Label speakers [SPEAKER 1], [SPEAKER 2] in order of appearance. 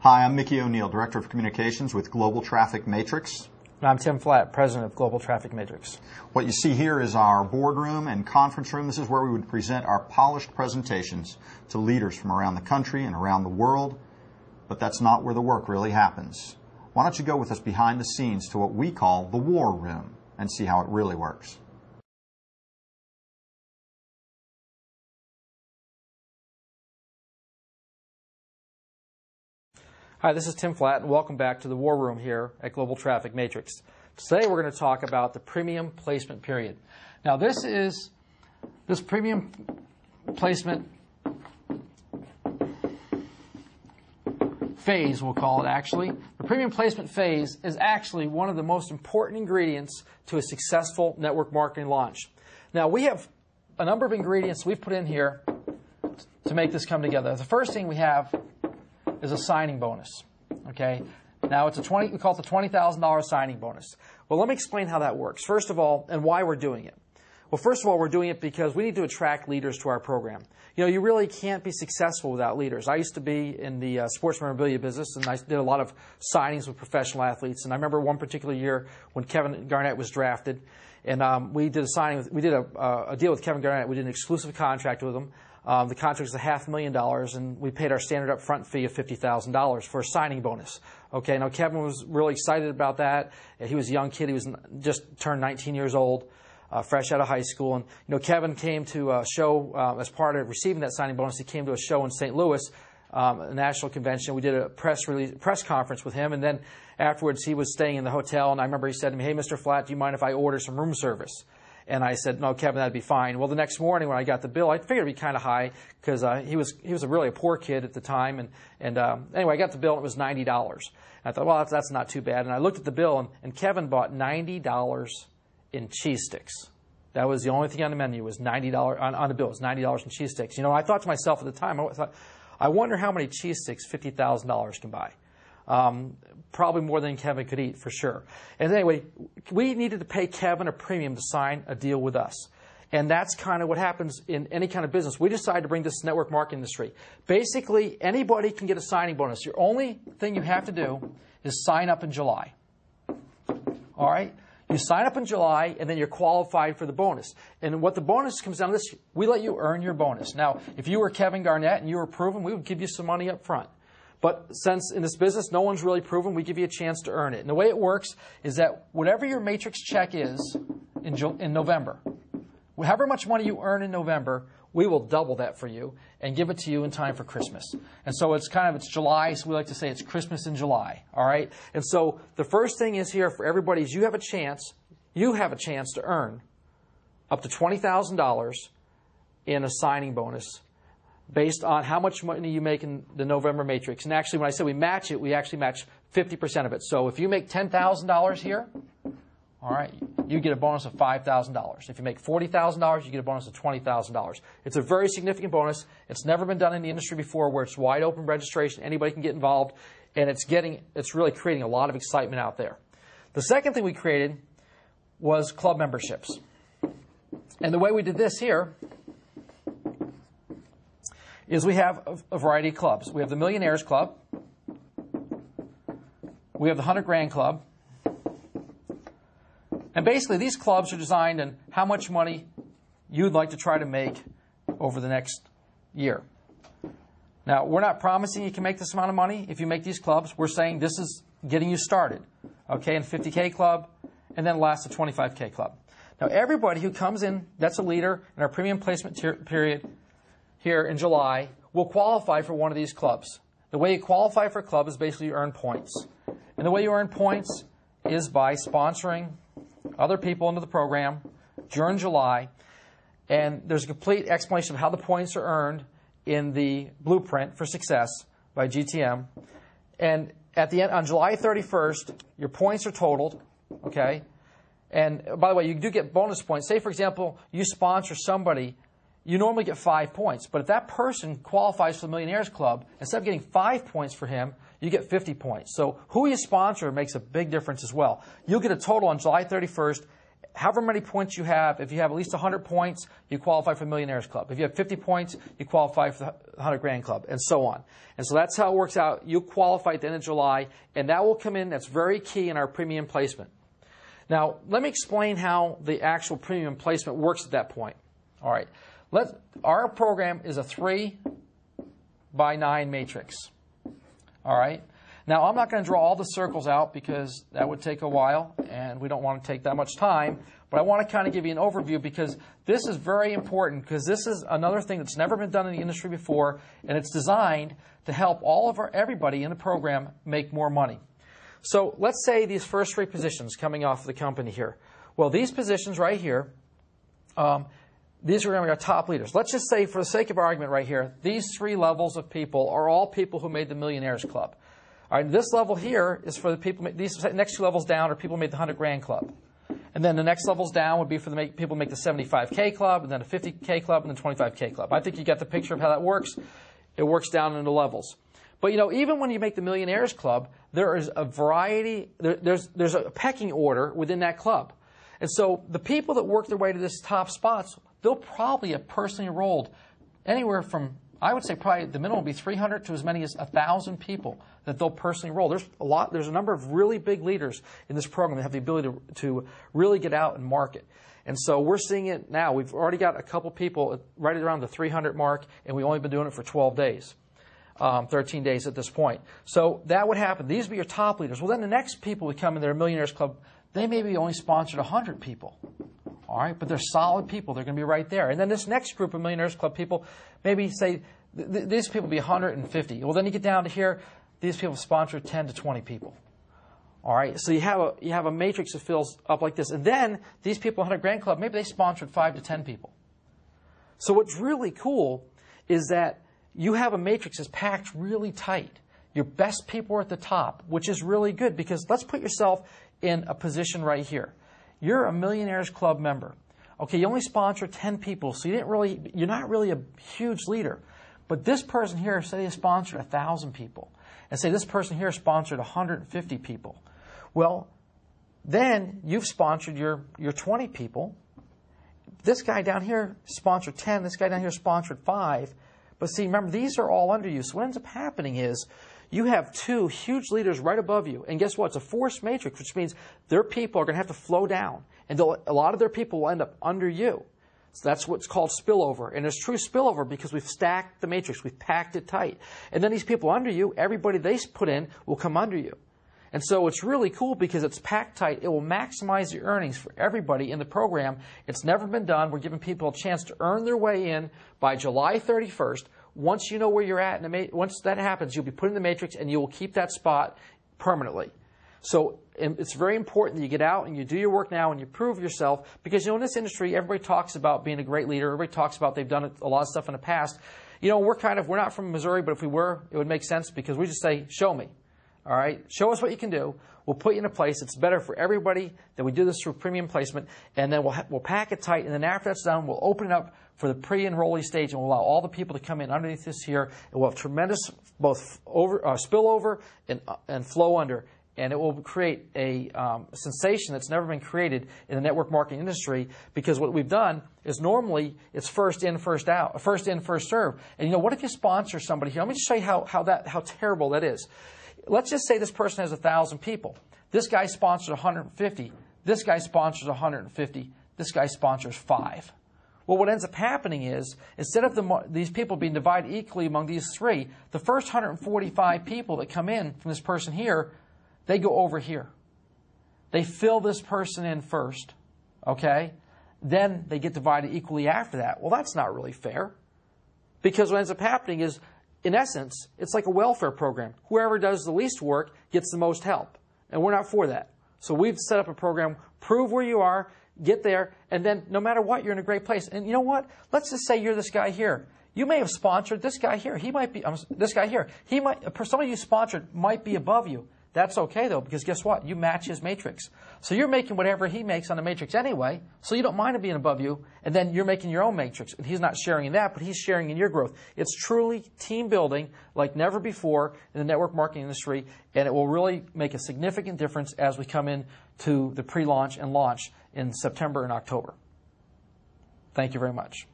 [SPEAKER 1] Hi, I'm Mickey O'Neill, Director of Communications with Global Traffic Matrix.
[SPEAKER 2] And I'm Tim Flatt, President of Global Traffic Matrix.
[SPEAKER 1] What you see here is our boardroom and conference room. This is where we would present our polished presentations to leaders from around the country and around the world. But that's not where the work really happens. Why don't you go with us behind the scenes to what we call the war room and see how it really works.
[SPEAKER 2] Hi, this is Tim Flatt, and welcome back to the War Room here at Global Traffic Matrix. Today we're going to talk about the premium placement period. Now this premium placement phase, we'll call it actually. The premium placement phase is actually one of the most important ingredients to a successful network marketing launch. Now we have a number of ingredients we've put in here to make this come together. The first thing we have is a signing bonus. Okay, now we call it the $20,000 signing bonus. Well, let me explain how that works. First of all, and why we're doing it. Well, first of all, we're doing it because we need to attract leaders to our program. You know, you really can't be successful without leaders. I used to be in the sports memorabilia business, and I did a lot of signings with professional athletes. And I remember one particular year when Kevin Garnett was drafted, and we did a signing. We did a deal with Kevin Garnett. We did an exclusive contract with him. The contract was $500,000, and we paid our standard upfront fee of $50,000 for a signing bonus. Okay, now Kevin was really excited about that. He was a young kid. He was just turned 19 years old, fresh out of high school. And you know, Kevin came to a show as part of receiving that signing bonus. He came to a show in St. Louis, a national convention. We did a press conference with him, and then afterwards he was staying in the hotel. And I remember he said to me, "Hey, Mr. Flatt, do you mind if I order some room service?" And I said, "No, Kevin, that'd be fine." Well, the next morning when I got the bill, I figured it'd be kind of high because he was really a poor kid at the time. And anyway, I got the bill and it was $90. And I thought, well, that's not too bad. And I looked at the bill and Kevin bought $90 in cheese sticks. That was the only thing on the menu was $90 on the bill. It was $90 in cheese sticks. You know, I thought to myself at the time, I wonder how many cheese sticks $50,000 can buy. Probably more than Kevin could eat, for sure. And anyway, we needed to pay Kevin a premium to sign a deal with us. And that's kind of what happens in any kind of business. We decided to bring this network marketing industry. Basically, anybody can get a signing bonus. Your only thing you have to do is sign up in July. All right? You sign up in July, and then you're qualified for the bonus. And what the bonus comes down to this, we let you earn your bonus. Now, if you were Kevin Garnett and you were proven, we would give you some money up front. But since in this business no one's really proven, we give you a chance to earn it. And the way it works is that whatever your matrix check is in November, however much money you earn in November, we will double that for you and give it to you in time for Christmas. And so it's July, so we like to say it's Christmas in July. All right? And so the first thing is here for everybody is you have a chance to earn up to $20,000 in a signing bonus based on how much money you make in the November matrix. And actually, when I say we match it, we actually match 50% of it. So if you make $10,000 here, all right, you get a bonus of $5,000. If you make $40,000, you get a bonus of $20,000. It's a very significant bonus. It's never been done in the industry before where it's wide open registration. Anybody can get involved. And it's really creating a lot of excitement out there. The second thing we created was club memberships. And the way we did this here is we have a variety of clubs. We have the Millionaires Club. We have the 100 Grand Club. And basically, these clubs are designed on how much money you'd like to try to make over the next year. Now, we're not promising you can make this amount of money if you make these clubs. We're saying this is getting you started, okay, in 50K Club, and then last the 25K Club. Now, everybody who comes in, that's a leader in our premium placement period here in July, will qualify for one of these clubs. The way you qualify for a club is basically you earn points. And the way you earn points is by sponsoring other people into the program during July. And there's a complete explanation of how the points are earned in the Blueprint for Success by GTM. And at the end, on July 31st, your points are totaled, okay? And by the way, you do get bonus points. Say, for example, you sponsor somebody, you normally get 5 points. But if that person qualifies for the Millionaires Club, instead of getting 5 points for him, you get 50 points. So who you sponsor makes a big difference as well. You'll get a total on July 31st however many points you have, if you have at least 100 points, you qualify for the Millionaires Club. If you have 50 points, you qualify for the 100 Grand Club, and so on. And so that's how it works out. You qualify at the end of July, and that will come in. That's very key in our premium placement. Now, let me explain how the actual premium placement works at that point. All right. Our program is a 3x9 matrix. All right. Now, I'm not going to draw all the circles out because that would take a while, and we don't want to take that much time. But I want to kind of give you an overview because this is very important because this is another thing that's never been done in the industry before, and it's designed to help everybody in the program make more money. So let's say these first three positions coming off the company here. Well, these positions right here, these are going to be our top leaders. Let's just say, for the sake of argument right here, these three levels of people are all people who made the Millionaires Club. All right, this level here is for the people, these next two levels down are people who made the 100 Grand Club. And then the next levels down would be for the people who make the 75K Club, and then a 50K Club, and then 25K Club. I think you got the picture of how that works. It works down into levels. But, even when you make the Millionaires Club, there is a variety, there's a pecking order within that club. And so the people that work their way to this top spots, they'll probably have personally enrolled anywhere from, I would say probably the minimum will be 300 to as many as 1,000 people that they'll personally enroll. There's a number of really big leaders in this program that have the ability to really get out and market. And so we're seeing it now. We've already got a couple people right around the 300 mark, and we've only been doing it for 12 days. 13 days at this point. So that would happen. These would be your top leaders. Well, then the next people would come in their Millionaires Club. They maybe only sponsored 100 people. All right, but they're solid people. They're going to be right there. And then this next group of Millionaires Club people, maybe say these people be 150. Well, then you get down to here. These people sponsor 10 to 20 people. All right, so you have a matrix that fills up like this. And then these people, 100 Grand Club, maybe they sponsored 5 to 10 people. So what's really cool is that you have a matrix that's packed really tight. Your best people are at the top, which is really good because let's put yourself in a position right here. You're a Millionaires Club member. Okay, you only sponsor 10 people, so you're not really a huge leader. But this person here, say they sponsored 1,000 people, and say this person here sponsored 150 people. Well, then you've sponsored your 20 people. This guy down here sponsored 10. This guy down here sponsored 5. But see, remember, these are all under you. So what ends up happening is you have two huge leaders right above you. And guess what? It's a forced matrix, which means their people are going to have to flow down. And a lot of their people will end up under you. So that's what's called spillover. And there's true spillover because we've stacked the matrix. We've packed it tight. And then these people under you, everybody they put in will come under you. And so it's really cool because it's packed tight. It will maximize the earnings for everybody in the program. It's never been done. We're giving people a chance to earn their way in by July 31st. Once you know where you're at, once that happens, you'll be put in the matrix and you will keep that spot permanently. So it's very important that you get out and you do your work now and you prove yourself because, in this industry, everybody talks about being a great leader. Everybody talks about they've done a lot of stuff in the past. We're not from Missouri, but if we were, it would make sense because we just say, show me. All right, show us what you can do. We'll put you in a place. It's better for everybody that we do this through premium placement, and then we'll pack it tight. And then after that's done, we'll open it up for the pre-enrollee stage, and we'll allow all the people to come in underneath this here. It will have tremendous both spillover and flow under, and it will create a sensation that's never been created in the network marketing industry. Because what we've done is normally it's first in, first out, first in, first serve. And what if you sponsor somebody here? Let me just show you how terrible that is. Let's just say this person has 1,000 people. This guy sponsors 150. This guy sponsors 150. This guy sponsors 5. Well, what ends up happening is, instead of these people being divided equally among these three, the first 145 people that come in from this person here, they go over here. They fill this person in first, okay? Then they get divided equally after that. Well, that's not really fair. Because what ends up happening is, in essence, it's like a welfare program. Whoever does the least work gets the most help. And we're not for that. So we've set up a program, prove where you are, get there, and then no matter what, you're in a great place. And you know what? Let's just say you're this guy here. You may have sponsored this guy here. He might be, this guy here. Somebody you sponsored might be above you. That's okay, though, because guess what? You match his matrix. So you're making whatever he makes on the matrix anyway, so you don't mind him being above you, and then you're making your own matrix. And he's not sharing in that, but he's sharing in your growth. It's truly team building like never before in the network marketing industry, and it will really make a significant difference as we come into the pre-launch and launch in September and October. Thank you very much.